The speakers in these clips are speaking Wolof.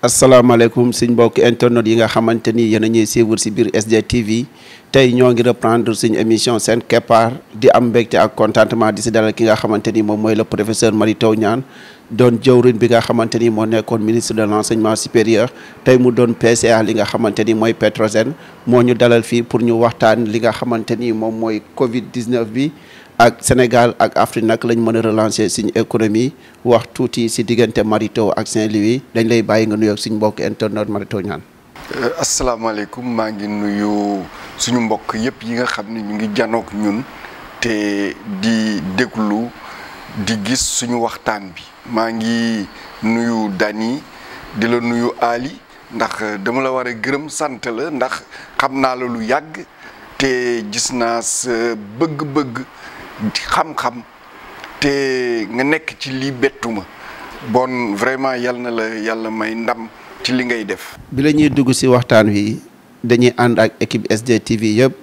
asalaamaaleykum suñ mbokk internet yi nga xamante ni yéen a ñuy suivre si biir SDTV tey ñoo ngi reprendre suñ émission seen keppaar di am mbégte ak contentement di si dalal ki nga xamante ni moom mooy le professeur Mary Teuw Niane doon jëwriñ bi nga xamante ni moo nekkoon ministre de l' enseignement supérieur tey mu doon PCA li nga xamante ni mooy Petrosen moo ñu dalal fii pour ñu waxtaan li nga xamante ni moom mooy Covid 19 bi. ak Sénégal ak Afrique nag lañ mën a relancer suñu économie wax tuuti si diggante Mary Teuw ak Saint-Louis dañ lay bàyyi nga nuyoog suñu mbokk internet Mary Teuw Niane. asalaamaaleykum maa ngi nuyu suñu mbokk yëpp yi nga xam ne ñu ngi janook ñun te di déglu di gis suñu waxtaan bi maa ngi nuyu Dany di la nuyu Ali ndax dama la war a gërëm sant la ndax xam naa la lu yàgg te gis naa sa bëgg-bëgg. xam-xam te nga nekk ci lii bettuma bon vraiment yal na la yàlla may ndam ci li ngay def. bi la ñuy dugg si waxtaan wi dañuy ànd ak équipe SDTV yëpp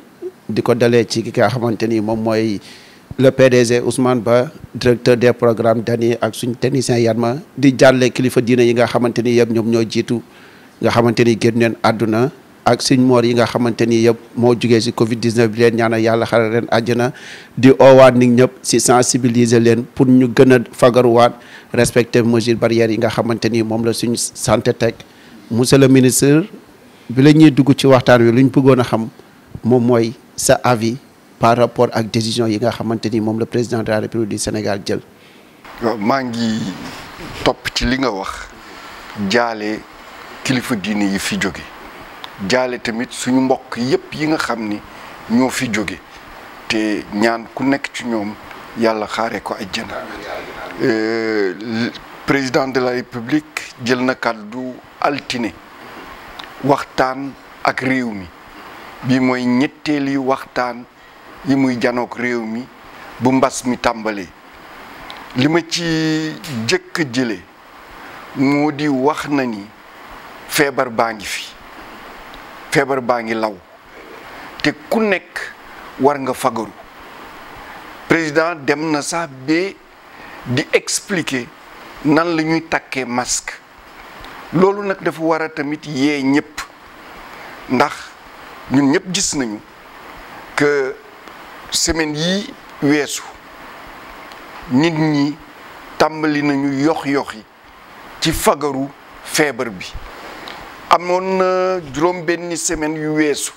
di ko dalee ci ki nga xamante ni moom mooy le PDG Ousmane Ba directeur des programmes Dany ak suñ technicien Yatma di jàlle kilifa diine yi nga xamante ni yëpp ñoom ñoo jiitu nga xamante ni génn neen àdduna ak suñ moor yi nga xamante ni yëpp moo jugee si Covid 19 bi leen ñaanal yàlla xaral leen àjjana di oowaat nit ñëpp si sensibiliser leen pour ñu gën a fagaruwaat respecter mesures barrières yi nga xamante ni moom la suñ santé teg monsieur le ministre bi la ñuy dugg ci waxtaan wi lu ñu bëggoon a xam moom mooy sa avis par rapport ak décision yi nga xamante ni moom le président de la République du Sénégal jël. waaw maa ngi topp ci li nga wax jaale kilifa diine yi fi jóge jaale tamit suñu mbokk yépp yi nga xam ni ñoo fi jóge te ñaan ku nekk ci ñoom yàlla xaare ko àjjana. président de la république jël na kàddu altine waxtaan ak réew mi bi mooy ñetteeli waxtaan yi muy janook réew mi bu mbas mi tàmbalee li ma ci jëkk jële moo di wax na ni feebar baa ngi fi feebar baa ngi law te ku nekk war nga fagaru président dem na sax ba di expliquer nan la ñuy takkee masque loolu nag dafa war a tamit yee ñëpp ndax ñun ñëpp gis nañu que semaine yi weesu nit ñi tàmbali nañu yox-yoxi ci fagaru feebar bi amoon na juróom benni semaine yu weesu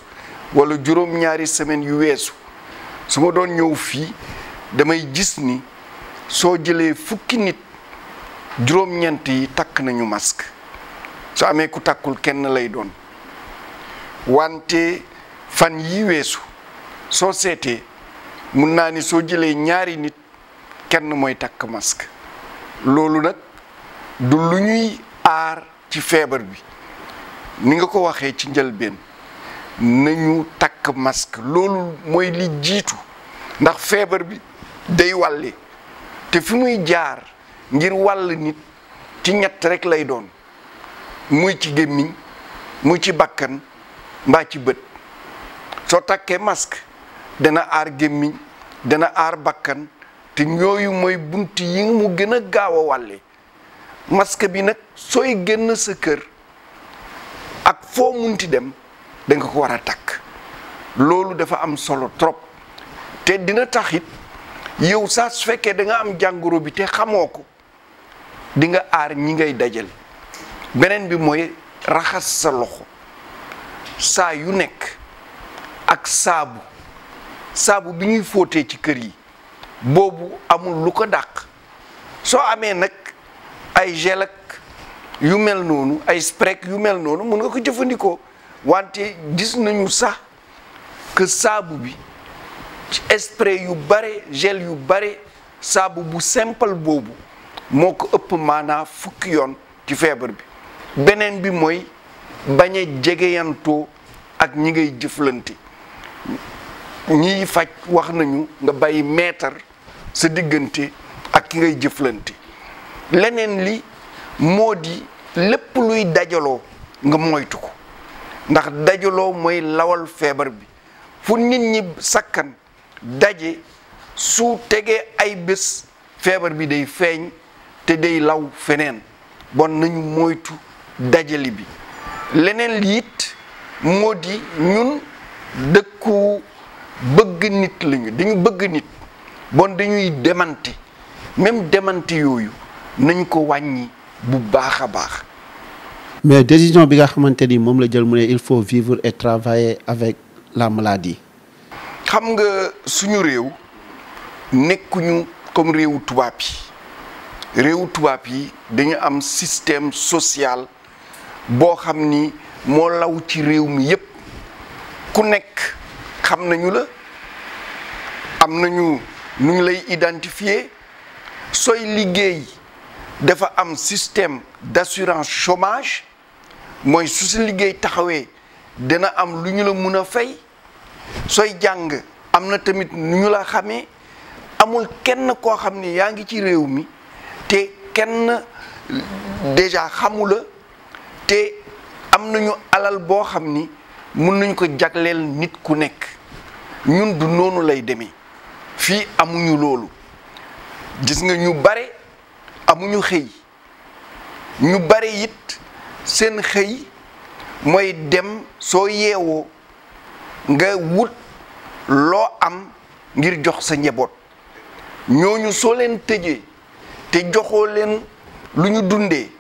wala juróom ñaari semaine yu weesu su ma doon ñëw fii damay gis ni soo jëlee fukki nit juróom-ñeent yi takk nañu masque su amee ku takkul kenn lay doon wante fan yi weesu soo seetee mun naa ni soo jëlee ñaari nit kenn mooy takk masque loolu nag du lu ñuy aar ci feebar bi ni nga ko waxee ci njëlbeen nañu takk masque loolu mooy li jiitu ndax feebar bi day wàlle te fi muy jaar ngir wàll nit ci ñett rek lay doon muy ci gémmiñ muy ci bakkan mbaa ci bët soo takkee masque dana aar gémmiñ dana aar bakkan te ñooyu mooy bunt yi mu gën a gaaw a wàlle masque bi nag sooy génn sa kër ak foo munti dem da nga ko war a takk loolu dafa am solo trop te dina taxit yow saa su fekkee da nga am jàngoro bi te xamoo ko di nga aar ñi ngay dajal beneen bi mooy raxas sa loxo saa yu nekk ak saabu bi ñuy fóotee ci kër yi boobu amul lu ko dàq soo amee nag ay gel ak yu mel noonu ay spray yu mel noonu mun nga ko jëfandikoo wante gis nañu sax que saabu bi ci spray yu bare gel yu bare saabu bu simple boobu moo ko ëpp maanaa fukki yoon ci feebar bi beneen bi mooy bañ a jegeyantoo ak ñi ngay jëflante ñiy faj wax nañu nga bàyyi meetar sa diggante ak ki ngay jëflante leneen li moo di lépp luy dajaloo nga moytu ko ndax dajaloo mooy lawal feebar bi fu nit ñi sakkan daje su tegee ay bés feebar bi day feeñ te day law feneen bon nañu moytu dajali bi leneen liit moo di ñun dëkku bëgg nit lañu dañu bëgg nit bon dañuy demante même demante yooyu nañ ko wàññi bu baax a baax. mais décision bi nga xamante ni moom la jël mu ne il faut vivre et travailler avec la maladie. xam nga suñu réew nekkuñu comme réewu tubaab yi dañu am système social boo xam ni moo law ci réew mi yépp ku nekk xam nañu la am nañu nu ñu lay identifier sooy liggéey dafa am système d'assurance chômage mooy su si liggéey taxawee dina am lu ñu la mun a fay sooy jàng am na tamit nu ñu la xamee amul kenn koo xam ni yaa ngi ci réew mi te kenn déjà xamu la te am nañu alal boo xam ni mun nañ ko jagleel nit ku nekk ñun du noonu lay demee fii amuñu loolu gis nga ñu bare amuñu xëy ñu bare it seen xëy mooy dem soo yeewoo nga wut loo am ngir jox sa njaboot ñooñu soo leen tëjee te joxoo leen lu ñu dundee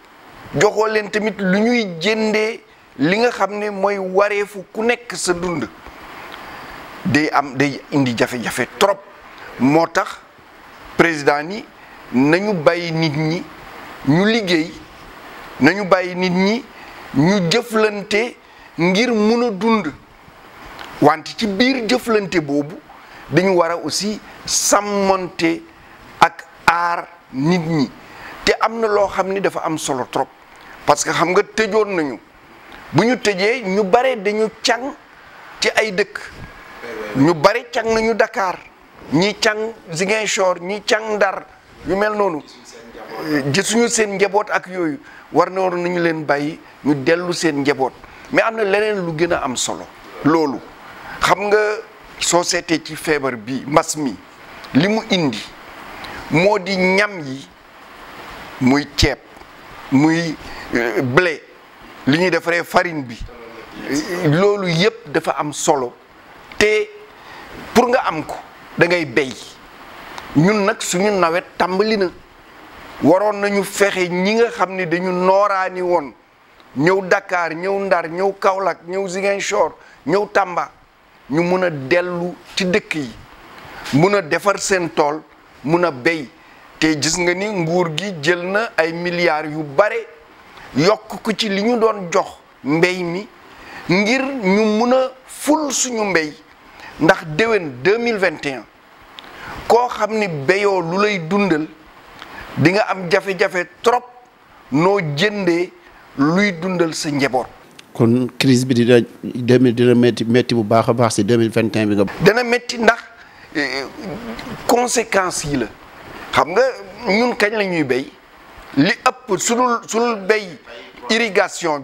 joxoo leen tamit lu ñuy jëndee li nga xam ne mooy wareefu ku nekk sa dund day indi jafe-jafe trop moo tax président ni nañu bàyyi nit ñi ñu liggéey nañu bàyyi nit ñi ñu jëflante ngir mun a dund wante ci biir jëflante boobu dañu war a aussi sàmmonte ak aar nit ñi te am na loo xam ni dafa am solo trop parce que xam nga tëjoon nañu bu ñu tëjee ñu bare dañu càng ci ay dëkk ñu bare càng nañu Dakar ñi càng Ziguinchor ñi càng Ndar yu mel noonu gisuñu seen njaboot ak yooyu war na nañu leen bàyyi ñu dellu seen njaboot mais am na leneen lu gën a am solo loolu xam nga soo seetee ci feebar bi mbas mi li mu indi moo di ñam yi muy ceeb muy blé li ñuy defaree farine bi loolu yépp dafa am solo te pour nga am ko da ngay béy ñun nag suñu nawet tàmbali na waroon nañu fexe ñi nga xam ne dañu nooraani woon ñëw Dakar ñëw Ndar ñëw Kaolack ñëw Ziguinchor ñëw Tamba ñu mun a dellu ci dëkk yi mun a defar seen tool mun a béy te gis nga ni nguur gi jël na ay milliards yu bare yokk ko ci li ñu doon jox mbéy mi ngir ñu mun a ful suñu mbéy ndax déwén 2021 koo xam ni béyoo lu lay dundal di nga am jafe-jafe trop noo jëndee luy dundal sa njaboot. kon crise bi dina métti bu baax a baax si 2021 bi nga. dana métti ndax conséquences yi la xam nga ñun kañ la ñuy béy li ëpp sunul béy irrigation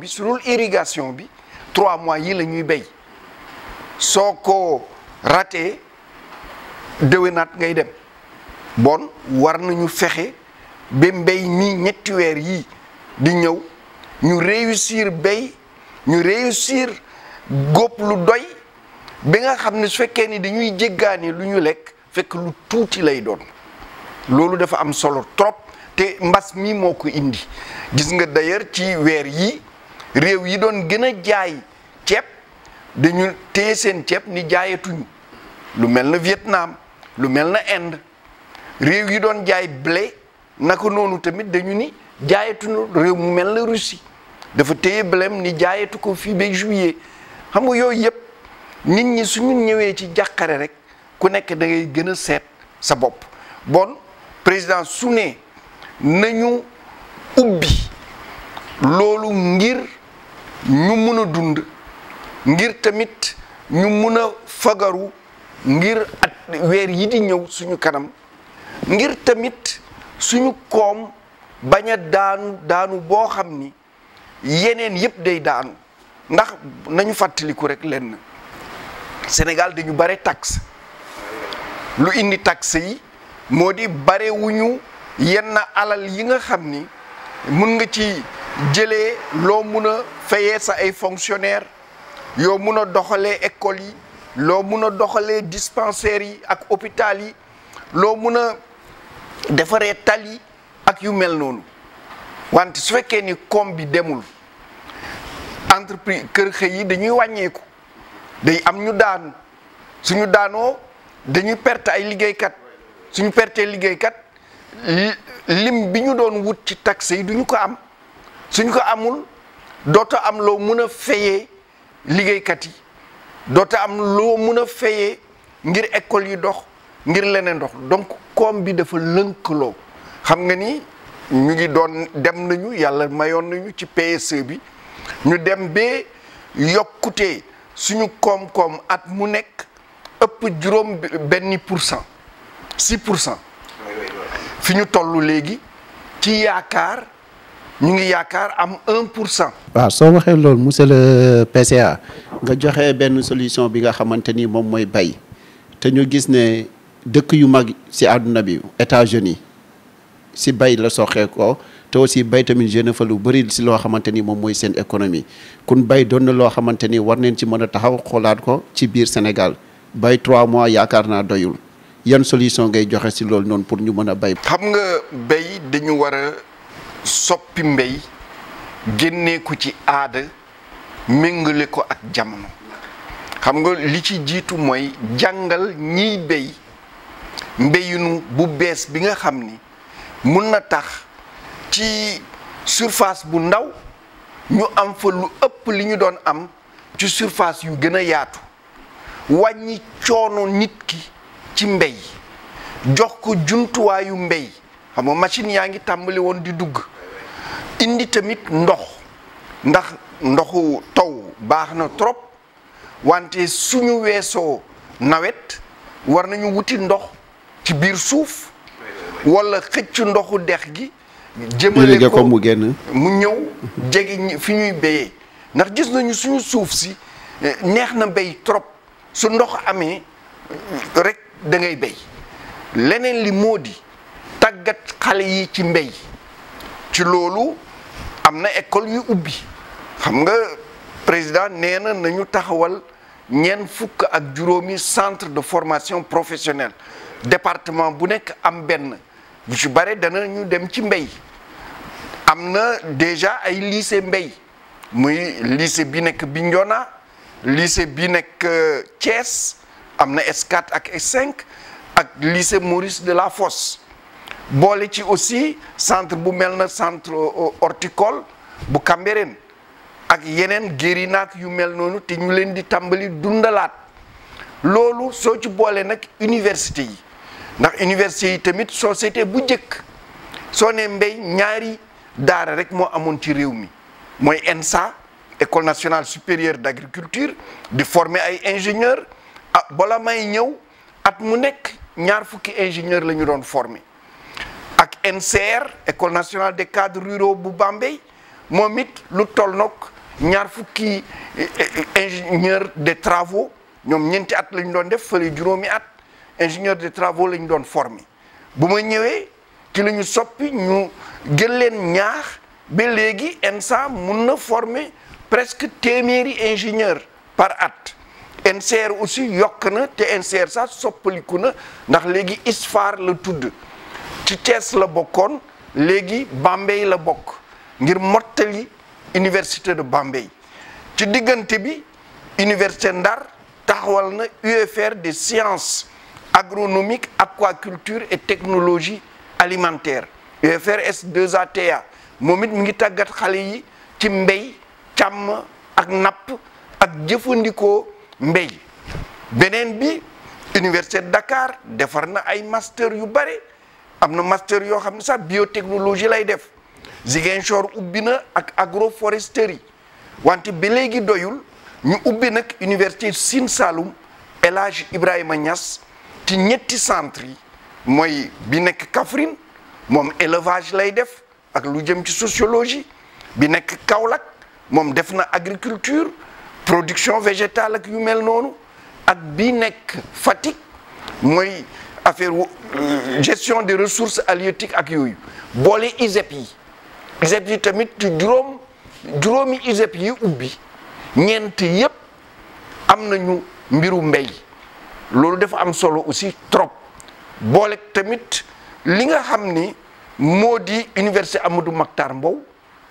bi 3 mois yi la ñuy béy soo ko raté déwénaat ngay dem bon war nañu fexe ba mbéy mi ñetti weer yi di ñëw ñu réussir béy ñu réussir góob lu doy bi nga xam ne su fekkee ni dañuy jéggaani lu ñu lekk fekk lu tuuti lay doon loolu dafa am solo trop te mbas mi moo ko indi gis nga d'ailleurs ci weer yi réew yi doon gën a jaay ceeb dañu téye seen ceeb ni jaayatuñu lu mel na Vietnam lu mel na Inde réew yi doon jaay blé naka noonu tamit dañu ni jaayatuñu réew mu mel na Russie dafa téye blém ni jaayatu ko fii ba juillet xam nga yooyu yëpp nit ñi suñu ñëwee ci jàqare rek ku nekk da ngay gën a seet sa bopp bon président su ne nañu ubbi loolu ngir ñu mun a dund ngir tamit ñu mun a fagaru ngir at weer yi di ñëw suñu kanam ngir tamit suñu koom bañ a daanu boo xam ni yeneen yëpp day daanu ndax nañu fàttaliku rek lenn Sénégal dañu bare taxe lu indi taxe yi moo di bare wuñu yenn alal yi nga xam ni mun nga ci jëlee loo mun a fayee sa ay fonctionnaires yoo mun a doxalee école yi loo mun a doxalee dispensaires yi ak hôpital yi loo mun a defaree tali ak yu mel noonu wante su fekkee ni koom bi demul entreprise kër xëy yi dañuy wàññeeku day am ñu daanu suñu daanoo dañuy perte ay liggéeykat suñu pertee liggéeykat lim bi ñu doon wut ci taxe yi duñu ko am suñ ko amul doota am loo mun a fayee liggéeykat yi doota am loo mun a fayee ngir école yi dox ngir leneen dox donc koom bi dafa lënkaloo xam nga ni ñu ngi doon dem nañu yàlla mayoon nañu ci PSE bi ñu dem ba yokkute suñu koom-koom at mu nekk ëpp juróom benni %, 6%. fi ñu toll léegi ci yaakaar ñu ngi yaakaar am 1%. waaw soo waxee loolu monsieur le PCA nga joxe benn solution bi nga xamante ni moom mooy bay te ñu gis ne dëkk yu mag ci àdduna bi États-Unis ci bay la soxee ko te aussi bay tamit génne fa lu bëri ci loo xamante ni moom mooy seen économie kun bay doon na loo xamante ni war neen ci mën a taxaw xoolaat ko ci biir Sénégal bay 3 mois yaakaar naa doyul yan solution ngay joxe ci loolu noonu pour ñu mën a bay. xam nga bay dañu war a soppi mbéy génnee ko ci aada méngale ko ak jamono xam nga li ci jiitu mooy jàngal ñiy béy mbéyinu bu bees bi nga xam ni mun na tax ci surface bu ndaw ñu am fa lu ëpp li ñu doon am ci surface yu gën a yaatu wàññi coono nit ki ci mbéy jox ko jumtuwaayu mbéy xam nga machine yaa ngi tàmbali woon di dugg indi tamit ndox ndax ndoxu taw baax na trop wante suñu weesoo nawet war nañu wuti ndox ci biir suuf wala xëcc ndoxu dex gi jëmale ko mu génn mu ñëw jege fi ñuy béyee ndax gis nañu suñu suuf si neex na béy trop su ndox amee rek da ngay béy leneen li moo di tàggat xale yi ci mbéy ci loolu am na école yu ubbi xam nga président nee na nañu taxawal 4 centre de formation professionnelle département bu nekk am benn bu ci bare dana ñu dem ci mbéy am na déjà ay lycée mbéy muy lycée bi nekk Bignona lycée bi nekk Thiès am na S4 ak S5 ak lycée Maurice Delafosse boole ci aussi centre bu mel na centre horticole bu Cambérène ak yeneen géri-naak yu mel noonu te ñu leen di tàmbali dundalaat loolu soo ci boole nag université yi ndax université yi tamit société bu njëkk soo ne mbéy ñaari daara rek moo amoon ci réew mi mooy ENSA école nationale supérieure d'agriculture di former ay ingénieur bala may ñëw at mu nekk 2 fukki ingénieur la ñu doon former ak NCR école nationale des cadres ruraux bu Bambey moom it lu toll nag 2 fukki ingénieur des travaux ñoom 4 at la ñu doon def fële juróomi at ingénieur des travaux la ñu doon former bu ma ñëwee ci la ñu soppi ñu gën leen ñaax ba léegi ENSA mun na former presque téeméeri ingénieur par at NCR aussi yokk na te NCR sax soppaliku na ndax léegi ISFAR la tudd ci Thiès la bokkoon léegi Bambey la bokk ngir mottali université de Bambey ci diggante bi université Ndar taxawal na UFR des sciences agronomiques aquaculture et technologie alimentaire UFR S2ATA moom it mu ngi tàggat xale yi ci mbéy càmm ak napp ak jëfandikoo mbéy beneen bi université de Dakar defar na ay master yu bare am na master yoo xam ne sax biotechnologie lay def Ziguinchor ubbi na ak agroforesterie wante ba léegi doyul ñu ubbi nag université Sine Saloum El Hadj Ibrahima Niass ci ñetti centre yi mooy bi nekk Kaffrine moom élevage lay def ak lu jëm ci sociologie bi nekk Kaolack moom def na agriculture production végétale ak yu mel noonu ak bi nekk Fatick mooy affaire gestion des ressources halieutiques ak yooyu boole ISEP yi tamit juróomi ISEP yi ubbi ñeent yépp am nañu mbiru mbéy loolu dafa am solo aussi trop boole tamit li nga xam ni moo di université Amadou Mahtar Mbow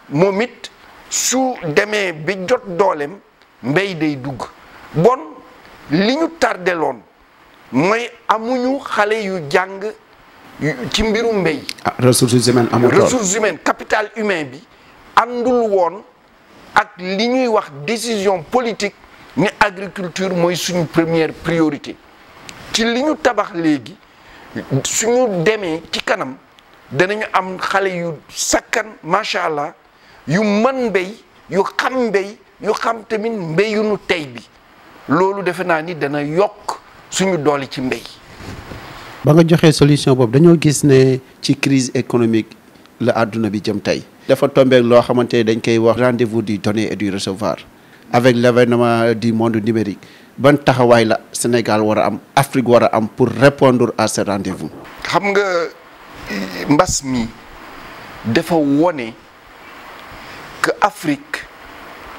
moom it su demee bi jot dooleem mbéy day dugg bon li ñu tardeloon mooy amuñu xale yu jàng ci mbiru mbéy. ressources humaines amul ressources humaines capital humain bi àndul woon ak li ñuy wax décision politique ni agriculture mooy suñu première priorité ci li ñu tabax léegi suñu demee ci kanam danañu am xale yu sakkan macha allah yu mën mbéy yu xam tamit mbéyunu tey bi loolu defe naa ni dana yokk suñu doole ci mbéy. ba nga joxee solution boobu dañoo gis ne ci crise économique la àdduna bi jëm tey. dafa tombé loo xamante ne dañ koy wax rendez-vous du donner et du recevoir avec l'avènement du monde numérique ban taxawaay la Sénégal war a am Afrique war a am pour répondre à ce rendez-vous. xam nga mbas mi dafa wone que Afrique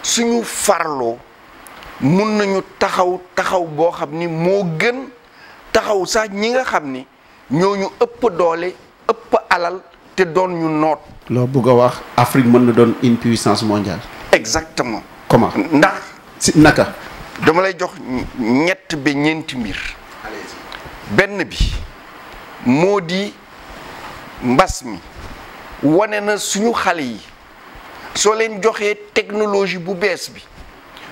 suñu farloo mun nañu taxaw boo xam ni moo gën taxaw sax ñi nga xam ni ñooñu ëpp doole ëpp alal te doon ñu noot. loo bëgg a wax Afrique mën na doon une puissance mondiale. exactement. comment ndax si naka. dama lay jox ñett ba ñeenti mbir. benn bi moo di mbas mi wane na suñu xale yi soo leen joxee technologie bu bees bi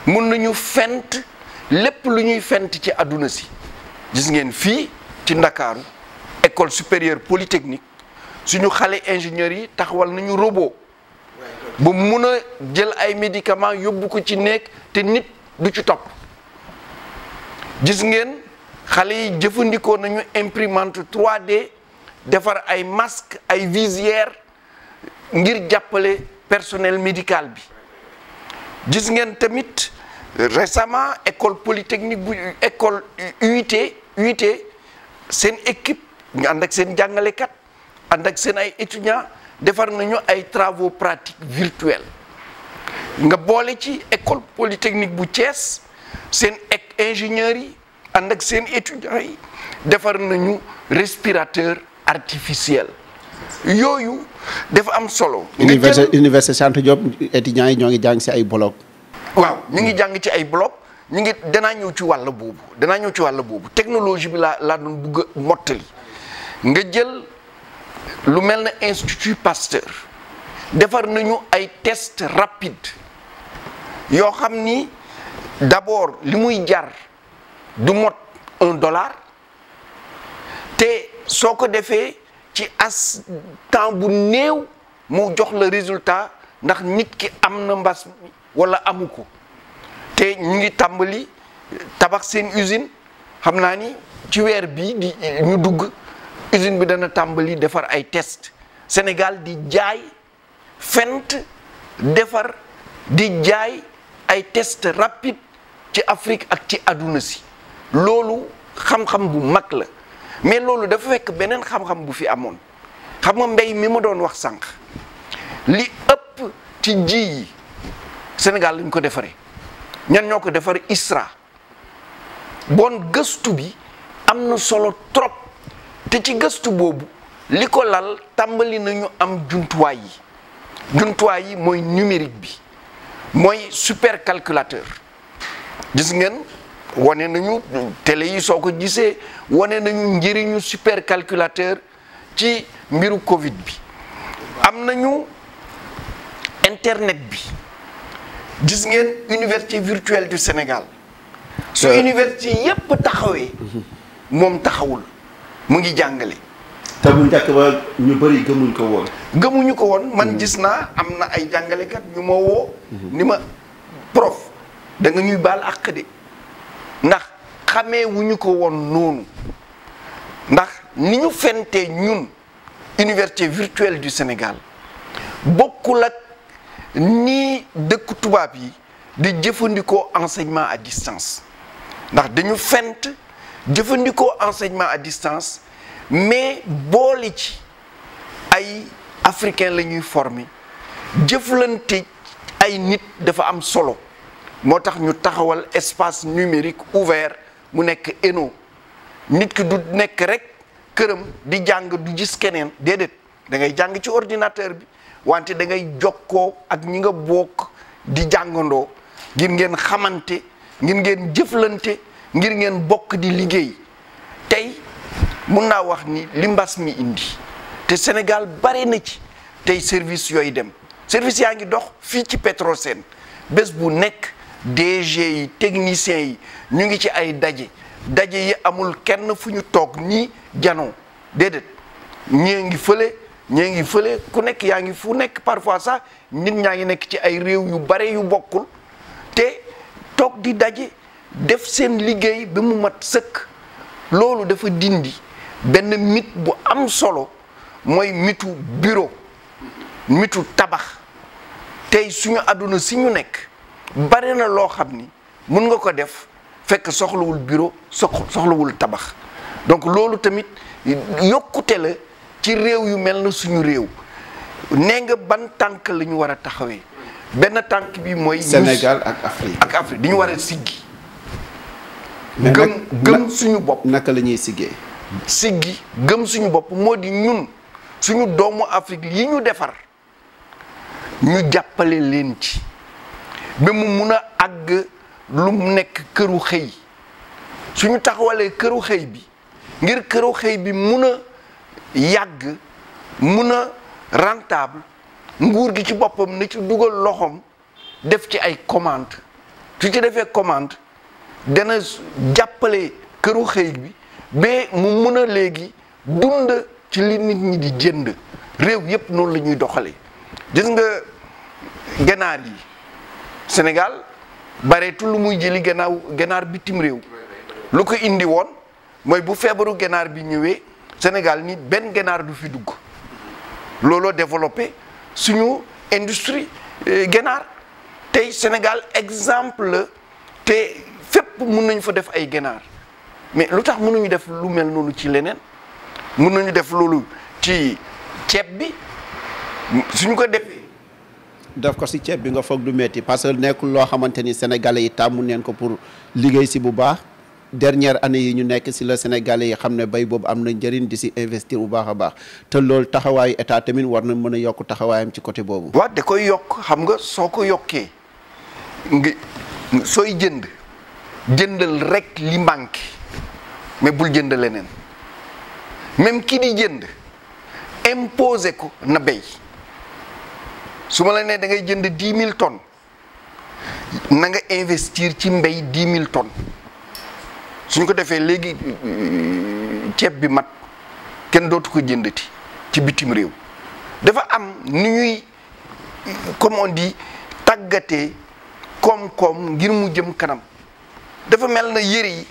mun nañu fent lépp lu ñuy fent ci àdduna si gis ngeen fii ci Ndakaaru école supérieure polytechnique suñu xale ingénieurs yi taxawal nañu robot ba mun a jël ay médicaments yóbbu ko ci nekk te nit du ci topp gis ngeen xale yi jëfandikoo nañu imprimante 3D defar ay masques ay visières ngir jàppale personnel médical bi gis ngeen tamit récemment école polytechnique bu école UIT seen équipe ñu ànd ak seen jàngalekat ànd ak seen ay étudiants defar nañu ay travaux pratiques virtuels nga boole ci école polytechnique bu Thiès seen ingénieurs yi ànd ak seen étudiants yi defar nañu respirateur artificiel yooyu dafa am solo. université Cheikh Anta Diop étudiants yi ñoo ngi jàng ci ay bloc. waaw ñu ngi jàng ci ay bloc ñu ngi danaa ñëw ci wàll boobu technologie bi laa doon bugg a mottali nga jël lu mel na Institut Pasteur defar nañu ay test rapide yoo xam ni d'abord li muy jar du mot $1 te soo ko defee ci temps bu néew mu jox la résultat ndax nit ki am na mbas wala amu ko te ñu ngi tàmbali tabax seen usine xam naa ni ci weer bii di ñu dugg usine bi dana tàmbali defar ay test Sénégal di jaay fent defar di jaay ay test rapide ci Afrique ak ci àdduna si loolu xam-xam bu mag la mais loolu dafa fekk beneen xam-xam bu fi amoon xam nga mbéy mi ma doon wax sànq li ëpp ci ji yi Sénégal lañ ko defaree ñan ñoo ko defar ISRA bon gëstu bi am na solo trop te ci gëstu boobu li ko lal tàmbali nañu am jumtuwaay yi mooy numérique bi mooy supercalculateur gis ngeen wane nañu télé yi soo ko gisee wane nañu njëriñu supercalculateur ci mbiru Covid bi am nañu internet bi gis ngeen université virtuelle du Sénégal su université yépp taxawee moom taxawul mu ngi jàngale te bu njëkk ba ñu bëri gëmuñu ko woon man gis naa am na ay jàngalekat ñu ma woo ni ma prof da nga ñuy baal àq de ndax xamee wuñu ko woon noonu ndax ni ñu fentee ñun université virtuelle du Sénégal bokkul ak ni dëkk tubaab yi di jëfandikoo enseignement à distance ndax dañu fent jëfandikoo enseignement à distance mais boole ci ay africain la ñuy former jëflante ay nit dafa am solo moo tax ñu taxawal espace numérique ouvert mu nekk ENO nit ki du nekk rek këram di jàng du gis keneen déedéet da ngay jàng ci ordinateur bi wante da ngay jokkoo ak ñi nga bokk di jàngandoo ngir ngeen xamante ngir ngeen jëflante ngir ngeen bokk di liggéey tey mun naa wax ni li mbas mi indi te Sénégal bare na ci tey service yooyu dem service yaa ngi dox fii ci Petrosen bés bu nekk DG yi techniciens yi ñu ngi ci ay daje yi amul kenn fu ñu toog nii janoo déedéet ñee ngi fële ku nekk yaa ngi fu nekk parfois sax nit ñaa ngi nekk ci ay réew yu bare yu bokkul te toog di daje def seen liggéey ba mu mat sëkk loolu dafa dindi benn mythe bu am solo mooy mitu bureau mitu tabax tey suñu àdduna si ñu nekk bare na loo xam ni mun nga ko def fekk soxlawul bureau soxlawul tabax donc loolu tamit yokkute la ci réew yu mel na suñu réew nee nga ban tànk la ñu war a taxawee benn tànk bi mooy Sénégal ak Afrique di ñu war a siggi gëm suñu bopp naka la ñuy siggi gëm suñu bopp moo di ñun suñu doomu Afrique yi ñu defar ñu jàppale leen ci ba mu mun a àgg lu mu nekk këru xëy suñu taxawalee këru xëy bi ngir këru xëy bi mun a yàgg mun a rentable nguur gi ci boppam na ci dugal loxoom def ci ay commande su ci defee commande dana jàppale këru xëy bi ba mu mun a léegi dund ci li nit ñi di jënd réew yépp noonu la ñuy doxalee gis nga ganaar yi Sénégal bareetul lu muy jëli ganaar bitim réew lu ko indi woon mooy bu feebaru ganaar bi ñëwee Sénégal nit benn ganaar du fi dugg looloo développé suñu industrie ganaar tey Sénégal exemple la te fépp mun nañu fa def ay ganaar mais lu tax mënuñu def lu mel noonu ci leneen mun nañu def loolu ci ceeb bi suñu ko defee def ko si ceeb bi nga foog du metti parce que nekkul loo xamante ni sénégalais yi tàmmu neen ko pour liggéey si bu baax dernière année yi ñu nekk si la sénégalais yi xam ne bay boobu am na njëriñ di si investir bu baax a baax te loolu taxawaayu état tamit war na mën a yokk taxawaayam ci côté boobu. waaw da koy yokk xam nga soo ko yokkee sooy jëndal rek li manqué mais bul jënd leneen même ki di jënd imposé ko na béy su ma la nee da ngay jënd 10 000 tonnes na nga investir ci mbéy 10 000 tonnes suñ ko defee léegi ceeb bi mat kenn dootu ko jëndati ci bitim réew dafa am ni ñuy comme on dit tàggatee koom-koom ngir mu jëm kanam dafa mel na yëre yi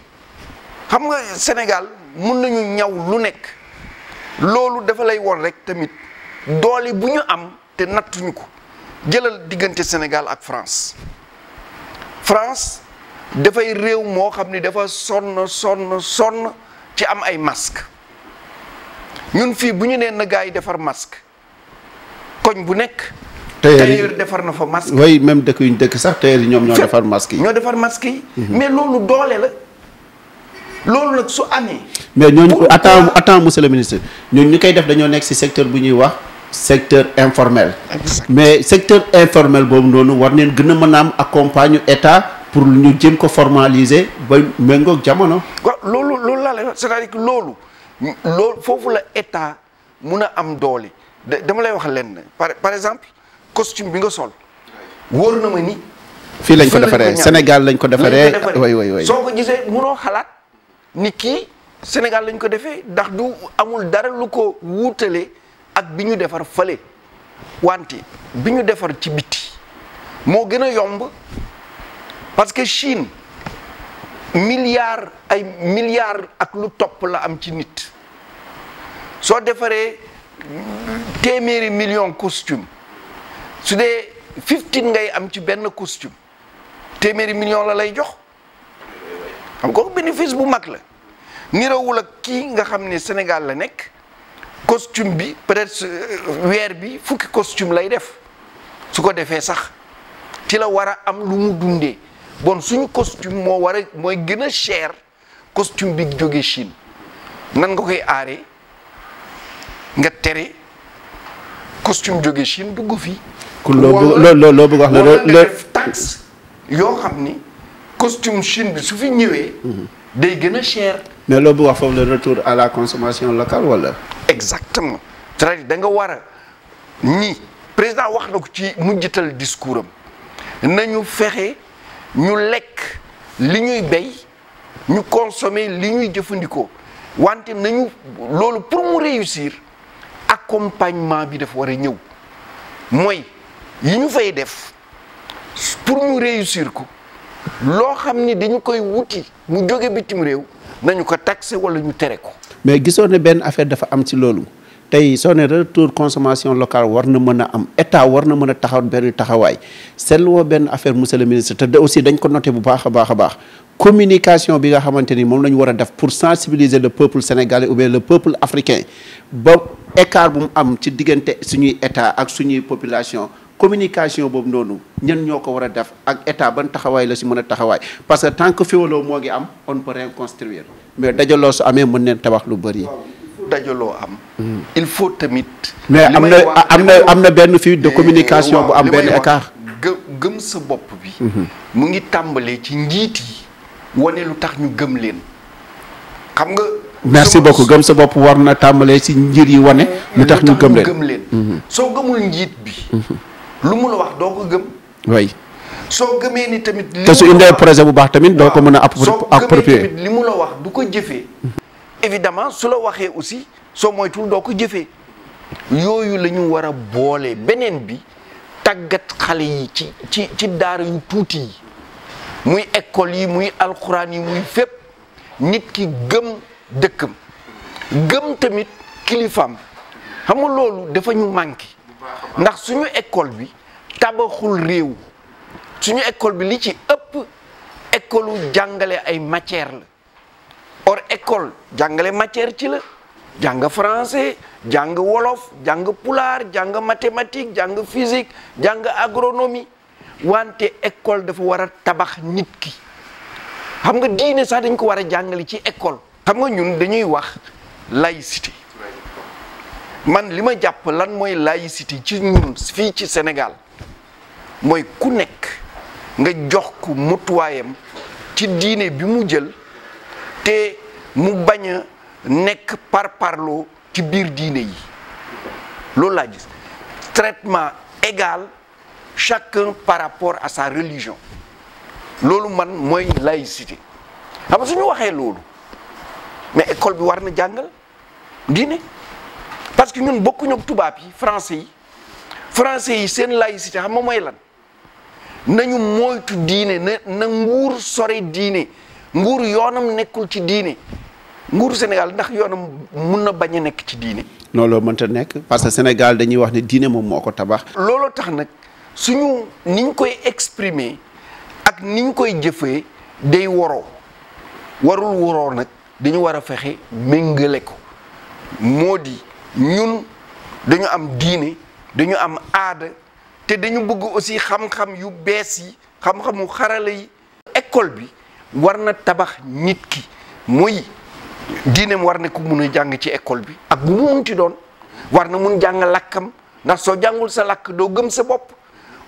xam nga Sénégal mun nañu ñaw lu nekk loolu dafa lay woon rek tamit doole bu ñu am te nattuñu ko jëlal diggante Sénégal ak France dafay réew moo xam ni dafa sonn ci am ay masque ñun fii bu ñu nee na gars yi defar masque koñ bu nekk tailleur defar na fa masque. oui même dëkk yu ñu dëkk sax tailleur yi ñoom ñoo defar masque yi. ñoo defar masque yi. mais loolu doole la loolu nag su amee. mais ñooñu attends monsieur le ministre ñooñu ñu koy def dañoo nekk ci secteur bu ñuy wax secteur informel. mais secteur informel boobu noonu war neen gën a mën a am accompagne état pour ñu jëm ko formaliser ba méngoog jamono. waaw loolu laa lay wax c'est-à-dire que loolu foofu la état mun a am doole dama lay wax lenn par exemple. costume bi nga sol wóor na ma ni. fii lañ ko defaree Sénégal lañ ko defaree. way soo ko gisee munoo xalaat ni kii Sénégal lañ ko defee ndax du amul dara lu ko wuutale ak bi ñu defar fële wante bi ñu defar ci biti moo gën a yomb parce que Chine milliards ak lu topp la am ci nit soo defaree téeméeri million costume su dee 15 ngay am ci benn costume téeméeri million la lay jox xam nga bénéfice bu mag la nirawul ak kii nga xam ne Sénégal la nekk costume bi peut-être weer bi fukki costume lay def su ko defee sax ci la war a am lu mu dundee bon suñu costume mooy gën a cher costume bi jóge Chine nan nga koy aaree nga tere costume jóge Chine dugg fii. kon loo bëgg wax la def taxe yoo xam ni costume Chine bi su fi ñëwee. day gën a cher. mais loo bëgg wax foofu le retour à la consommation locale wala. exactement c'est-à-dire da nga war a ñi président wax na ko ci mujjital discours am nañu fexe ñu lekk li ñuy béy ñu consommer li ñuy jëfandikoo wante nañu loolu pour mu réussir accompagnement bi dafa war a ñëw mooy yi ñu fay def pour ñu réussir ko loo xam ni dañu koy wuti mu jóge bitim réew nañu ko taxé wala ñu tere ko. mais gisoon ne benn affaire dafa am ci loolu tey soo ne retour consommation locale war na mën a am état war na mën a taxaw benn taxawaay seetluwoo benn affaire monsieur le ministre te aussi dañ ko noté bu baax a baax a baax communication bi nga xamante ni moom la ñu war a def pour sensibiliser le peuple sénégalais ou bien le peuple africain ba écart bu mu am ci diggante suñuy état ak suñuy population communication boobu noonu ñan ñoo ko war a def ak état ban taxawaay la si mën a taxawaay parce que tant que féewaloo moo ngi am on ne peut rien construire mais dajaloo su amee mën neen tabax lu bëri. dajaloo am. il faut tamit. mais am na benn fuite de communication bu am benn écart. gëm sa bopp bi. mu ngi tàmbalee ci njiit yi wane lu tax ñu gëm leen xam nga. merci beaucoup gëm sa bopp war na tàmbalee ci njiit yi wane. lu tax ñu gëm leen soo gëmul njiit bi. lu mu la wax doo ko gëm. oui. soo gëmee ni tamit. te su indee projet bu baax tamit doo ko mën a approprier. li mu la wax du ko jëfee. évidemment su la waxee aussi soo moytul doo ko jëfee yooyu la ñu war a boole beneen bi tàggat xale yi ci daara yu tuuti yi muy école yi muy alxuraan yi muy fépp nit ki gëm dëkkam gëm tamit kilifaam xam nga loolu dafa ñu manqué ndax suñu école bi tabaxul réew suñu école bi li ci ëpp école jàngale ay matière la or école jàngale matière ci la jàng français jàng wolof jàng pulaar jàng mathématique jàng physique jàng agronomie wante école dafa war a tabax nit ki xam nga diine sax dañ ko war a jàngale ci école. xam nga ñun dañuy wax laïcité man li ma jàpp lan mooy laïcité ci ñun fii ci Sénégal mooy ku nekk nga jox ko mutuwaayam ci diine bi mu jël. te mu bañ a nekk parparloo ci biir diine yi loolu laa gis traitement égal chacun par rapport à sa religion loolu man mooy laïcité xam nga su ñu waxee loolu mais école bi war na jàngal diine parce que ñun bokkuñu ak tubaab yi français yi seen laïcité xam nga mooy lan nañu moytu diine na nguur sore diine nguur yoonam nekkul ci diine nguuru Sénégal ndax yoonam mun na bañ a nekk ci diine. non loolu mënta nekk parce que Sénégal dañuy wax ne diine moom moo ko tabax. looloo tax nag suñu niñ koy exprimer ak niñ koy jëfee day waroo nag dañu war a fexe méngale ko moo di ñun dañu am diine dañu am aada te dañu bëgg aussi xam-xam yu bees yi xam-xamu xarala yi école bi. war na tabax nit ki muy diineem war na ko mun a jàng ci école bi ak bu mu munti doon war na mun jàng lakkam ndax soo jàngul sa lakk doo gëm sa bopp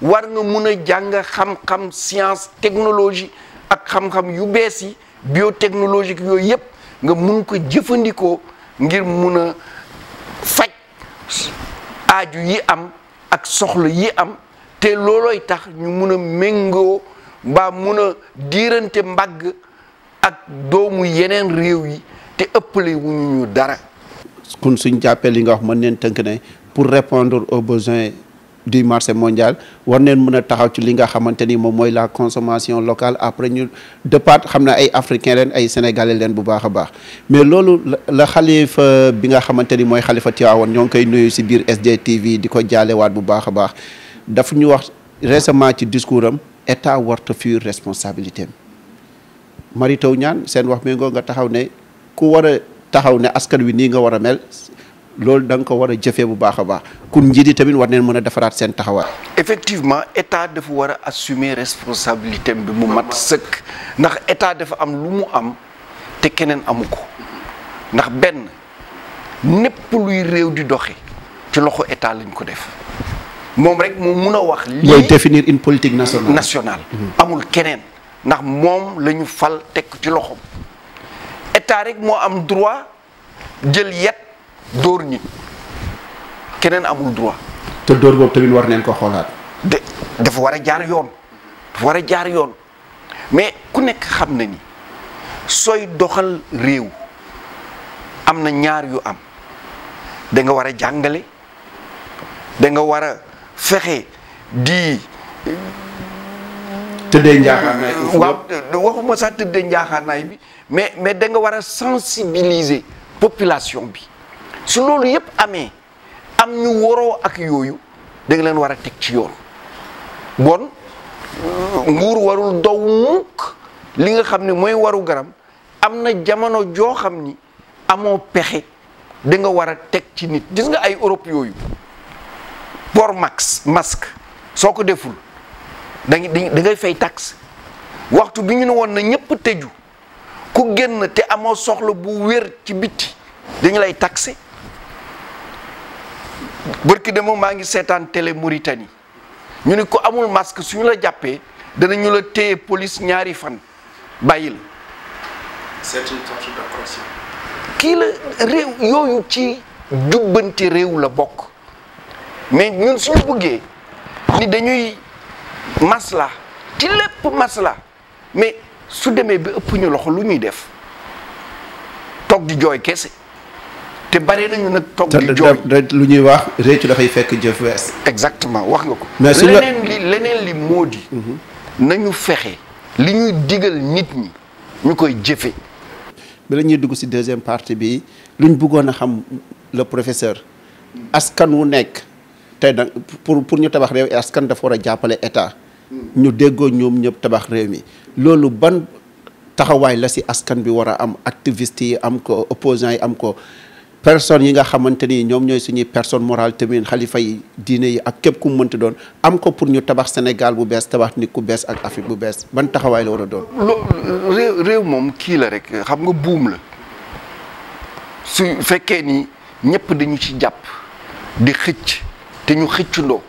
war nga mun a jàng xam-xam science technologie ak xam-xam yu bees yi biotechnologique yooyu yëpp nga mun ko jëfandikoo ngir mun a faj aaju yi am ak soxla yi am te loolooy tax ñu mun a méngoo mbaa mun a diirante mbagg ak doomu yeneen réew yi te ëppale wuñu ñu dara. kon suñ jàppee li nga wax mën neen tënk ne pour répondre aux besoins du marché mondial war neen mën a taxaw ci li nga xamante ni moom mooy la consommation locale après ñu départ xam ne ay africain leen ay sénégalais leen bu baax a baax mais loolu la xalifa bi nga xamante ni mooy xalifa Tivaouane ñoo ngi koy nuyu si biir SDTV di ko jaalewaat bu baax a baax daf ñu wax récemment ci discours am état warta fuir responsabilité am Mary Teuw Niane seen wax méngoo nga taxaw ne ku war a taxaw ne askan wi nii nga war a mel loolu da nga ko war a jëfee bu baax a baax kun njiit yi tamit war neen mën a defaraat seen taxawaay. effectivement état dafa war a assumer responsabilité bi mu mat sëkk ndax état dafa am lu mu am te keneen amu ko ndax benn népp luy réew di doxe ci loxo état lañ ko def moom rek moo mun a wax. lii mooy définir une politique nationale. amul keneen ndax moom la ñu fal teg ci loxoom état rek moo am droit jël yet dóor nit keneen amul droit. te dóor boobu tamit war neen ko xoolaat. dafa war a jaar yoon dafa war a jaar yoon mais ku nekk xam na ni sooy doxal réew am na ñaar yu am da nga war a jàngale da nga war a fexe di. tëddee njaaxaanaay. waaw waxuma sax tëddee njaaxaanaay bi mais da nga war a sensibiliser population bi su loolu yëpp amee am ñu waroo ak yooyu da nga leen war a teg ci yoon bon nguur warul dow mukk li nga xam ne mooy waru garam am na jamono joo xam ni amoo pexe da nga war a teg ci nit gis nga ay Europe yooyu port masque soo ko deful da ngay fay taxe waxtu bi ñu ne woon na ñëpp tëju ku génn te amoo soxla bu wér ci bitti dañu lay taxe barki de moom maa ngi seetaan télé Mauritanie ñu ne ko amul masque suñu la jàppee danañu la téye police ñaari fan bàyyi la. c'est une sorte de pression. kii la réew yooyu ci jubbanti réew la bokk mais ñun suñu bëggee ni dañuy masla ci lépp masla mais su demee ba ëpp ñu loxo lu ñuy def toog di jooy kese te bari nañu nag toog di jooy lu ñuy wax réccu dafay fekk jëf wees. exactement wax nga ko. mais leneen li moo di. nañu fexe li ñuy digal nit ñi ñu koy jëfe. bi la ñuy dugg ci deuxième partie bi luñ bëggoon a xam le professeur askan wu nekk tey nag pour ñu tabax réew askan dafa war a jàppale état ñu déggoo ñoom ñëpp tabax réew mi loolu ban taxawaay la ci askan bi war a am activiste yi am ko opposants yi am ko personnes yi nga xamante ni ñoom ñooy suñuy personne morale tamit xalifa yi diine yi ak képp ku mu mënti doon am ko pour ñu tabax Sénégal bu bees tabax nit ku bees ak Afrique bu bees ban taxawaay la war a doon. réew moom kii la rek xam nga buum la su fekkee ni ñëpp dañu ci jàpp di xëcc te ñu xëccundoo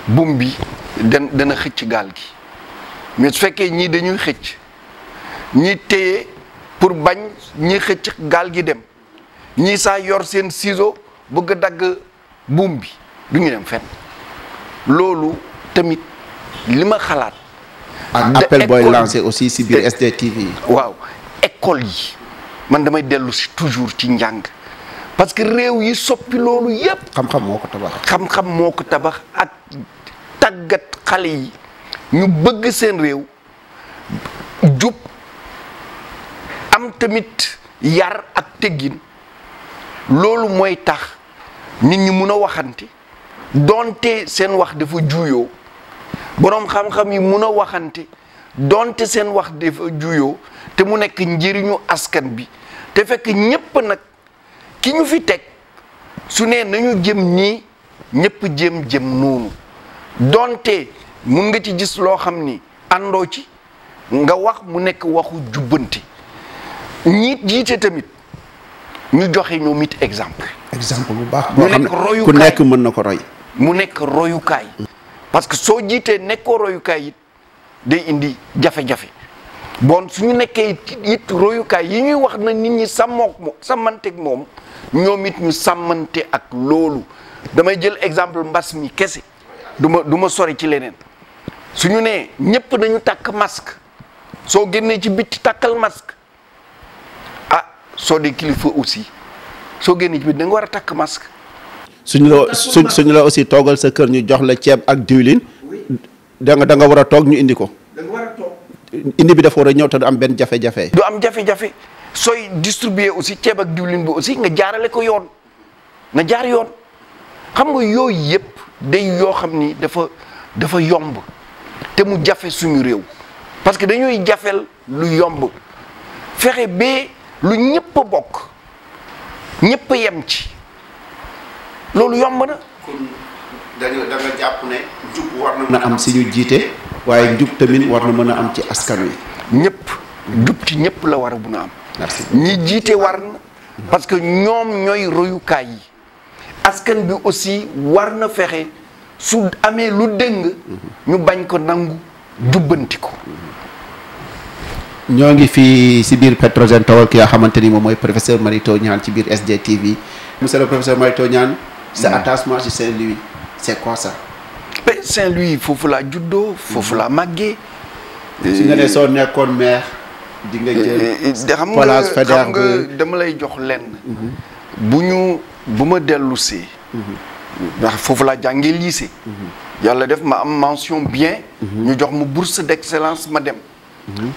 buum bi dana xëcc gaal gi mais su fekkee ñii dañuy xëcc ñi téye pour bañ ñi xëcc gaal gi dem. ñii saa yor seen ciseau bëgg a dagg buum bi du ñu dem fenn loolu tamit li ma xalaat. ak appel booy lancé aussi si biir SDTV yi. waaw école yi man damay dellu si toujours ci njàng parce que réew yi soppi loolu yépp xam-xam moo ko tabax. xam-xam moo ko tabax ak tàggat xale yi ñu bëgg seen réew jub am tamit yar ak teggin. loolu mooy tax nit ñi mun a waxante donte seen wax dafa juuyoo boroom xam-xam yi mun a waxante donte seen wax dafa juuyoo te mu nekk njëriñu askan bi te fekk ñépp nag ki ñu fi teg su nee nañu jëm nii ñépp jëm noonu donte mun nga ci gis loo xam ni àndoo ci nga wax mu nekk waxu jubbanti ñiit jiite tamit ñu joxe ñoom it exemple bu baax boo xam ne ku nekk mën na ko roy mu nekk royukaay parce que soo jiitee nekkoo royukaay it day indi jafe-jafe bon suñu nekkee it royukaay yi ñuy wax na nit ñi sàmmanteeg moom ñoom it ñu sàmmante ak loolu damay jël exemple mbas mi kese du ma sori ci leneen suñu nee ñépp nañu takk masque soo génnee ci bitti takkal masque soo dee kilifa aussi soo génnee ci biir da nga war a takk masque. suñu la aussi toogal sa kër ñu jox la ceeb ak diwlin da nga war a toog ñu indi ko. da nga war a toog. indi bi dafa war a ñëw te du am benn jafe-jafe. du am jafe-jafe sooy distribuer aussi ceeb ak diwlin bi aussi nga jaarale ko yoon na jaar yoon xam nga yooyu yëpp day yoo xam ni dafa yomb te mu jafe suñu réew parce que dañuy jafel lu yomb fexe ba lu ñëpp a bokk ñëpp a yem ci loolu yomb na. kon da nga jàpp ne njub war na mën a am si ñu jiite waaye njub tamit war na mën a am ci askan wi. ñëpp njub ci ñëpp la war a mun a am. merci ñi jiite war na parce que ñoom ñooy royukaay yi askan bi aussi war na fexe su amee lu dëng ñu bañ ko nangu jubbanti ko. ñoo ngi fii si biir Petrosen Tower ki nga xamante ni moom mooy professeur Mary Teuw Niane ci biir SDTV. monsieur le professeur Mary Teuw Niane. sa attachement ci Saint-Louis c'est quoi ça. Saint-Louis foofu laa juddoo foofu laa màggee. si nga ne soo nekkoon maire di nga jël. xam nga dama lay jox lenn. bu ma dellusee. ndax foofu laa jàngee lycée. yàlla def ma am mention bien. ñu jox ma bourse d'excellence ma dem.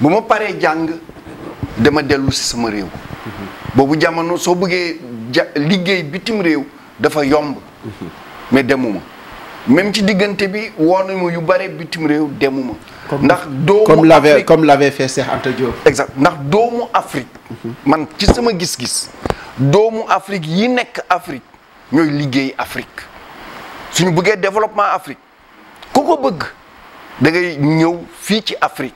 bu ma paree jàng dama dellu si sama réew. boobu jamono soo bëggee liggéey bitim réew dafa yomb. mais demuma même ci diggante bi woon ma yu bare bitim réew demuma. ndax doomu Afrique comme l'avait fait Cheikh Anta Diop. exact ndax doomu Afrique. man ci sama gis-gis. doomu Afrique yi nekk Afrique ñooy liggéey Afrique suñu bëggee développement Afrique ku ko bëgg da ngay ñëw fii ci Afrique.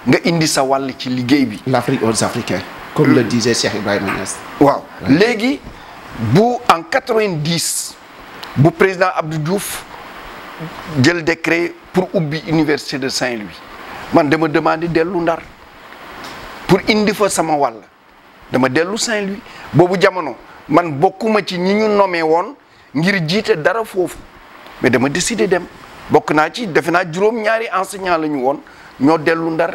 nga indi sa wàll ci liggéey bi. l'Afrique aux Africains. comme le disait Cheikh Ibrahima Niass. waaw léegi bu en 90 bu président Abdou Diouf jël décret pour ubbi université de Saint-Louis man dama demandé dellu Ndar pour indi fa sama wàll dama dellu Saint-Louis boobu jamono man bokkuma ci ñi ñu nommé woon ngir jiite dara foofu mais dama décidé dem bokk naa ci defe naa juróom-ñaari enseignant la ñu woon ñoo dellu Ndar.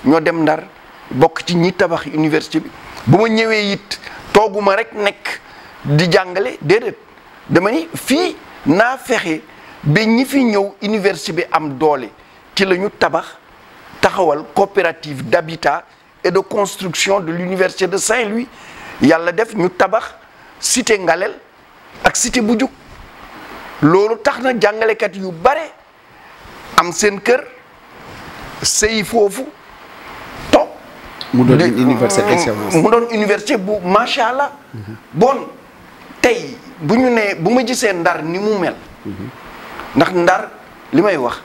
ñoo dem Ndar bokk ci ñi tabax université bi bu ma ñëwee it tooguma rek nekk di jàngale déedéet dama ni fii naa fexe ba ñi fi ñëw université bi am doole ci la ñu taxawal coopérative d'habitat et de construction de l'université de Saint-Louis yàlla def ñu tabax cité Ngalel ak cité Bujuk loolu tax na jàngalekat yu bare am seen kër sëy foofu toog mu doon université d'excellence mu doon université bu macha allah. bon tey bu ñu nee bu ma gisee Ndar ni mu mel. ndax Ndar li may wax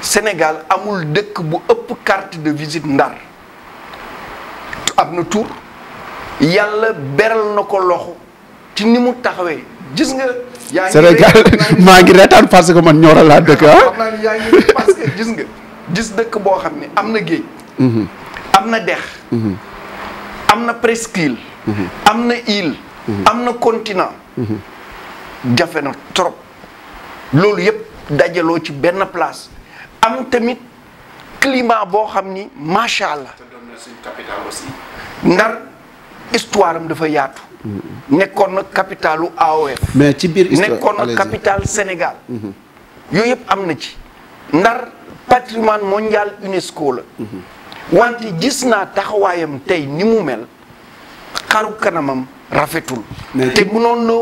Sénégal amul dëkk bu ëpp carte de visite Ndar am na tur yàlla beral na ko loxo ci ni mu taxawee gis nga. yaa ngi Sénégal maa ngi reetaan parce que man Nioro laa dëkk ah. xam naa ni yaa ngi parce que gis nga. gis dëkk boo xam ne am na géej. am na dex. am na presqu'île. am na île. am na continent. jafe na trop. loolu yëpp dajaloo ci benn place. am tamit climat boo xam ni macha allah. te doon na suñu capitale aussi. Ndar histoire am dafa yaatu. nekkoon na capitalu AOF. mais ci biir histoire nekkoon na capitale Sénégal. yooyu yëpp am na ci. Ndar. patrimoine mondial UNESCO la. wante gis naa taxawaayam tey ni mu mel xaru kanamam rafetul. te mënoon na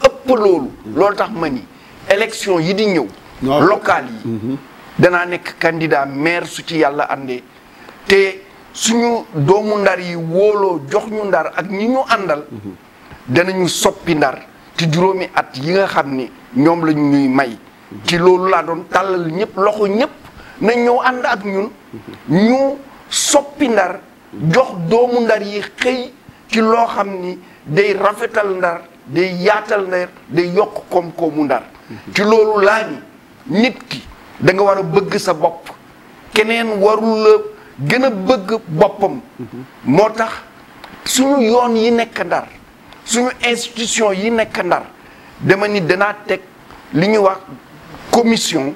ëpp loolu. loolu tax ma ni élection yi di ñëw. locales yi. danaa nekk candidat maire su ci yàlla àndee. te suñu doomu Ndar yi wóoloo jox ñu Ndar ak ñi ñu àndal. danañu soppi Ndar ci juróomi at yi nga xam ni ñoom la ñuy may. ci loolu laa doon tàllal ñëpp loxo ñëpp. na ñëw ànd ak ñun ñu soppi Ndar jox doomu Ndar yi xëy ci loo xam ni day rafetal Ndar day yaatal Ndar day yokk koom-koomu Ndar ci loolu laa ni nit ki da nga war a bëgg sa bopp keneen warul la gën a bëgg boppam moo tax suñu yoon yi nekk Ndar suñu institution yi nekk Ndar dama ni danaa teg li ñuy wax commission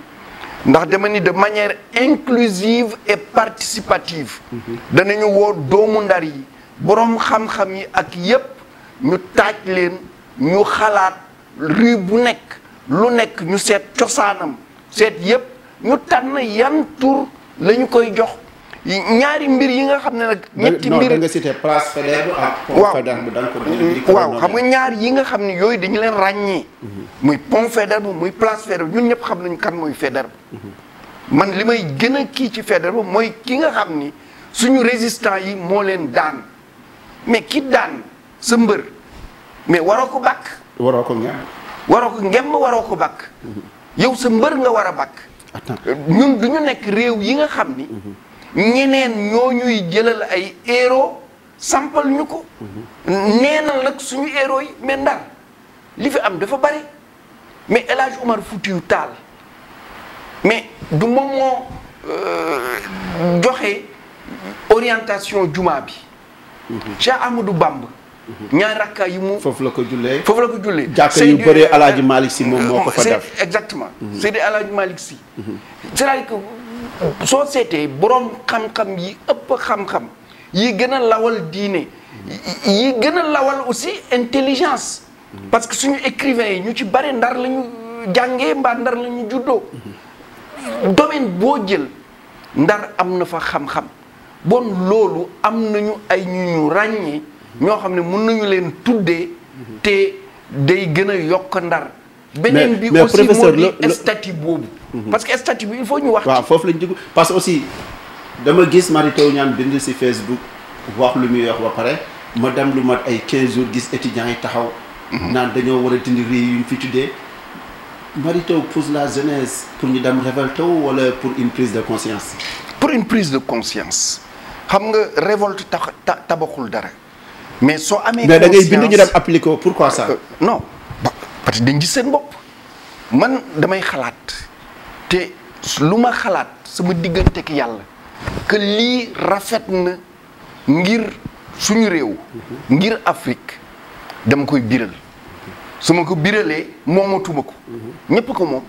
ndax dama ni de manière inclusive et participative danañu woo doomu Ndar yi boroom xam-xam yi ak yépp ñu taaj leen ñu xalaat rue bu nekk lu nekk ñu seet cosaanam seet yépp ñu tànn yan tur la ñu koy jox ñaari mbir yi nga xam ne nag ñetti mbir da nga cité place Faidherbe ak pont Faidherbe da nga ko waaw xam nga ñaar yi nga xam ne yooyu dañu leen ràññee muy pont Faidherbe muy place Faidherbe ñun ñëpp xam nañu kan mooy Faidherbe man li may gën a kii ci Faidherbe mooy ki nga xam ni suñu résistant yi moo leen daan mais ki daan sa mbër mais waroo ko bàkk. waroo ko ngem. waroo ko ngem waroo ko bàkk. yow sa mbër nga war a bàkk. ñun du ñu nekk réew yi nga xam ni. ñeneen ñoo ñuy jëlal ay héros sampal ñu ko. neenal nag suñu héros yi mais Ndar li fi am dafa bari mais El Hadj Omar Foutiyou Tall mais du moom moo joxe orientation juma bi. Cheikh Ahmadou Bamba. ñaari rakka yi mu. foofu la ko jullee. foofu la ko jullee. jàkka yu bëree El Hadj Malick Sy moom moo ko fa def. exactement. Seydi El Hadj Malick Sy. c'est-à-dire que soo seetee borom xam-xam yi ëpp xam-xam yi gën a lawal diine yi gën a lawal aussi intelligence. parce que suñu écrivains yi ñu ci bare Ndar la ñu jàngee mbaa Ndar la ñu juddoo. domaine boo jël Ndar am na fa xam-xam bon loolu am nañu ay ñu ràññee ñoo xam ne mën nañu leen tuddee te day gën a yokk Ndar. beneen bi aussi moo di statut boobu. parce que statut bi il faut ñu wax. waaw foofu lañ dugg parce que aussi dama gis Mary Teuw Niane bind ci Facebook wax lu muy wax ba pare ma dem lu mat ay 15 jours gis étudiants yi taxaw. naan dañoo war a dindi réew yu ñu fi tuddee. Mary Teuw pousse la jeunesse pour ñu dem révolte wala pour une prise de conscience. pour une prise de conscience xam nga révolte tabaxul dara mais soo amee. mais da ngay bind ñu dem appliquer ko pourquoi ça. non parce que dañ gis seen bopp man damay xalaat te lu ma xalaat sama diggante ak yàlla que lii rafet na ngir suñu réew. ngir Afrique dama koy biral. su ma ko biralee moomatuma ko. ñépp ko moom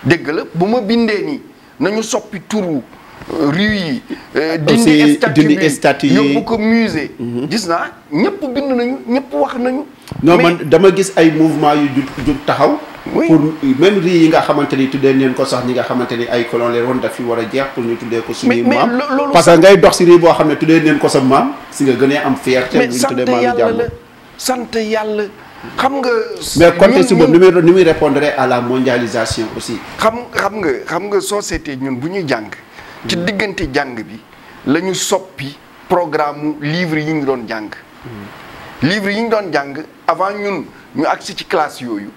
dégg la bu ma bindee nii nañu soppi turu rue yi. dindi statue yi yóbbu ko musée. gis naa ñépp bind nañu ñépp wax nañu. non man dama gis ay mouvement yu jug taxaw. oui pour même rue yi nga xamante ni tuddee neen ko sax ñi nga xamante ni ay colon leen woon daf fi war a jeex pour ñu tuddee ko suñuy maam parce que ngay dox si rue boo xam ne tuddee neen ko sa maam si nga gënee am fierté. bu ñu tuddee maam yi jàmm sant yàlla xam nga. mais contexte boobu ni muy répondre à la mondialisation aussi. xam nga société ñun bu ñuy jàng. ci diggante jàng bi la ñu soppi programme livre yi ñu doon jàng. livre yi ñu doon jàng avant ñun ñu agsi ci classe yooyu.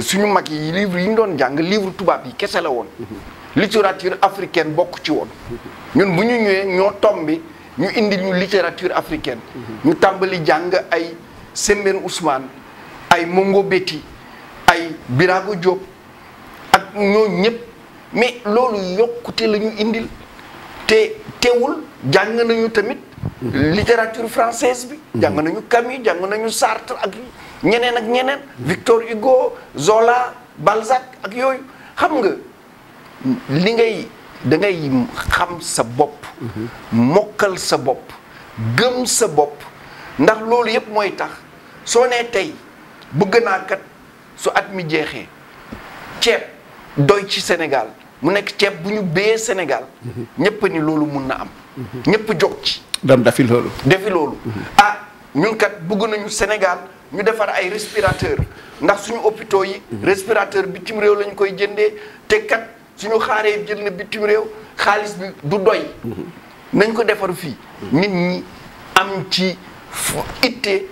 suñu mag yi livre yi ñu doon jàng livre tubaab yi kese la woon. littérature africaine bokk ci woon. ñun bu ñu ñëwee ñoo tombi ñu indi ñu littérature africaine. ñu tàmbali jàng ay Sembène Ousmane. ay Mongo Betty ay Birago Diop ak ñoo ñëpp mais loolu yokkute la ñu indil te teewul jàng nañu tamit littérature française bi jàng nañu Camus jàng nañu Sartre ak ñeneen Victor Hugo Zola Balzac ak yooyu xam nga da ngay xam sa bopp mokkal sa bopp gëm sa bopp ndax loolu yëpp mooy tax soo nee tey bëgg naa kat su at mi jeexee ceeb doy ci Sénégal mu nekk ceeb bu ñu béyee Sénégal ñëpp ni loolu mun na am ñëpp jóg ci dem defi loolu ñun kat bëgg nañu Sénégal ñu defar ay respirateur ndax suñu hôpitaux yi respirateur bitim réew lañ koy jëndee te kat suñu xaaree jënd bitim réew xaalis bi du doy nañ ko defar fii nit ñi am ci itte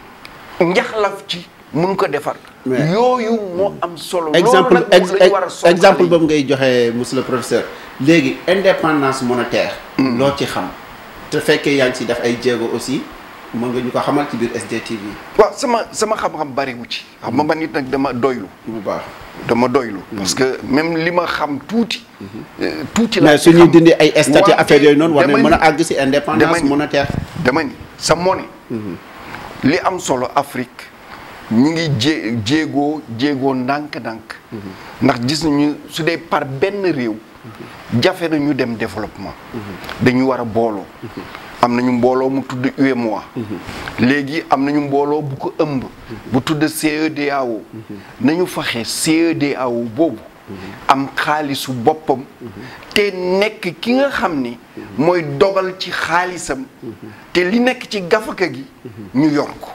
njaxlaf ci mun ko defar. yooyu moo am solo. exemple boobu ngay joxe monsieur le professeur léegi indépendance monétaire. loo ci xam. te fekkee yaa ngi ci def ay jéego aussi mën nga ñu ko xamal ci biir SDTV. waaw sama xam-xam bariwu ci. xam nga man nit nag dama doylu. bu baax dama doylu. parce que même li ma xam tuuti. tuuti la mais su ñuy dindi ay statut affaire yooyu noonu war nañ mën a àgg ci indépendance monétaire. dama ni sa monnaie. li am solo Afrique ñu ngi jéegoo ndànk-ndànk. ndax gis nañu su dee par benn réew. jafe na ñu dem développement. dañu war a booloo. am nañu mbooloo mu tudd UEMOA. léegi am nañu mbooloo bu ko ëmb. bu tudd CEDEAO. nañu faxe CEDEAO boobu. am xaalisu boppam. te nekk ki nga xam ni. mooy dogal ci xaalisam. te li nekk ci gafaka gi. ñu yor ko.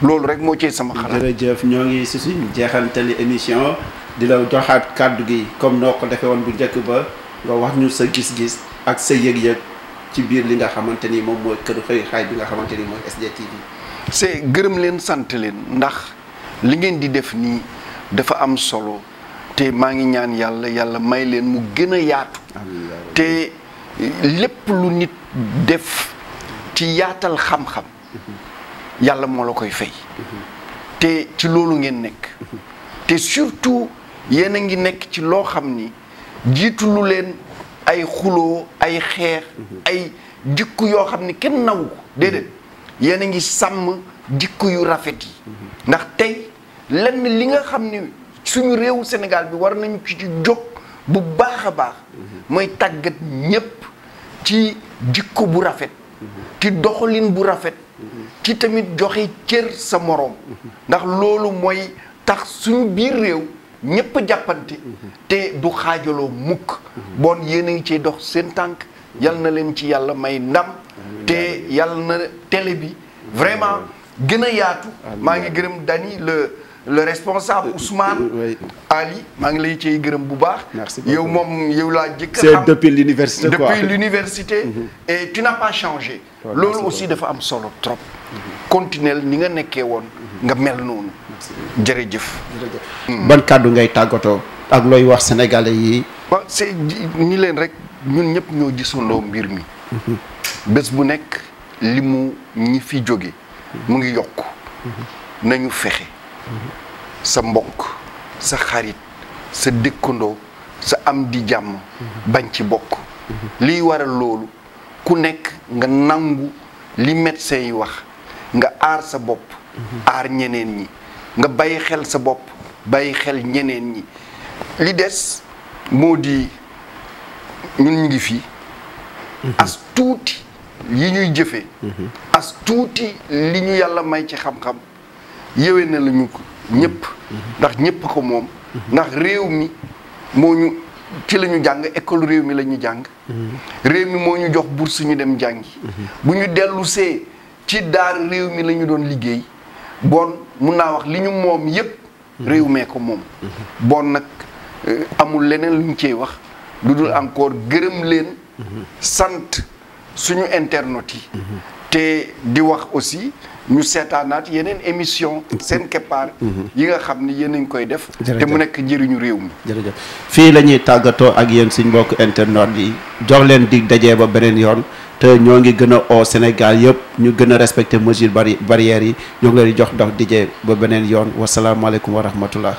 loolu rek moo ci sama xalaat. jërëjëf ñoo ngi si suñu jeexantali émission di la joxaat kàddu gi comme noo ko defee woon bu njëkk ba nga wax ñu sa gis-gis ak sa yëg-yëg ci biir li nga xamante ni moom mooy këru xëyukaay bi nga xamante ni mooy SDTV. c'est gërëm leen sant leen ndax li ngeen di def nii dafa am solo te maa ngi ñaan yàlla may leen mu gën a yaatu. te lépp lu nit def ci yaatal xam-xam yàlla moo la koy fay. te ci loolu ngeen nekk. te surtout yéen a ngi nekk ci loo xam ni jiitu lu leen ay xuloo ay xeex ay jikko yoo xam ni kenn nawu ko déedéet yéen a ngi sàmm jikko yu rafet yi ndax tey lenn li nga xam ni suñu réewu Sénégal bi war nañu ci jóg bu baax a baax mooy tàggat ñépp ci jikko bu rafet ci doxalin bu rafet ci tamit joxe cër sa moroom ndax loolu mooy tax suñu biir réew ñépp jàppante te du xaajaloo mukk bon yéen a ngi ciy dox seen tànk yal na leen ci yàlla may ndam te yal na télé bi vraiment gën a yaatu maa ngi gërëm Dany le responsable Ousmane Ali maa ngi lay ciy gërëm bu baax yow moom yow laa jëkk c'est depuis l'université quoi. Depuis l'université et tu n'as pas changé loolu aussi dafa am solo trop continuel ni nga nekkee woon nga mel noonu jërëjëf ban kàddu ngay tàggatoo ak looy wax sénégalais yi waaw c'est ni leen rek ñun ñëpp ñoo gisandoo mbir mi bés bu nekk li mu ñi fi jóge mu ngi yokk nañu fexe sa mbokk sa xarit sa dëkkandoo sa am di jàmm bañ ci bokk liy waral loolu ku nekk nga nangu li médecin yi wax nga aar sa bopp aar ñeneen ñi nga bàyyi xel sa bopp bàyyi xel ñeneen ñi li des moo di ñun ñu ngi fii as tuuti yi ñuy jëfee as tuuti li ñu yàlla may ci xam-xam yéwee na la ñu ko ñëpp ndax ñëpp ko moom ndax réew mi moo ñu ci la ñu jàng école réew mi la ñu jàng réew mi moo ñu jox bourse ñu dem jàngi bu ñu dellu see ci daar réew mi la ñu doon liggéey bon mun naa wax li ñu moom yépp réew mee ko moom bon nag amul leneen lu ñu cee wax lu dul encore gërëm leen sant suñu internautes yi te di wax aussi ñu seetaanaat yeneen émission seen keppaar yi nga xam ni yéen a ngi koy def te mu nekk njëriñu réew mi jërëjëf fii la ñuy tàggatoo ak yéen suñ mbokk internautes yi jox leen dig dajee ba beneen yoon te ñoo ngi gën a oo Sénégal yëpp ñu gën a respecté mesures barrières yi ñoo ngi leen di jox dox dijee ba beneen yoon wasalaamaaleykum wa rahmatullah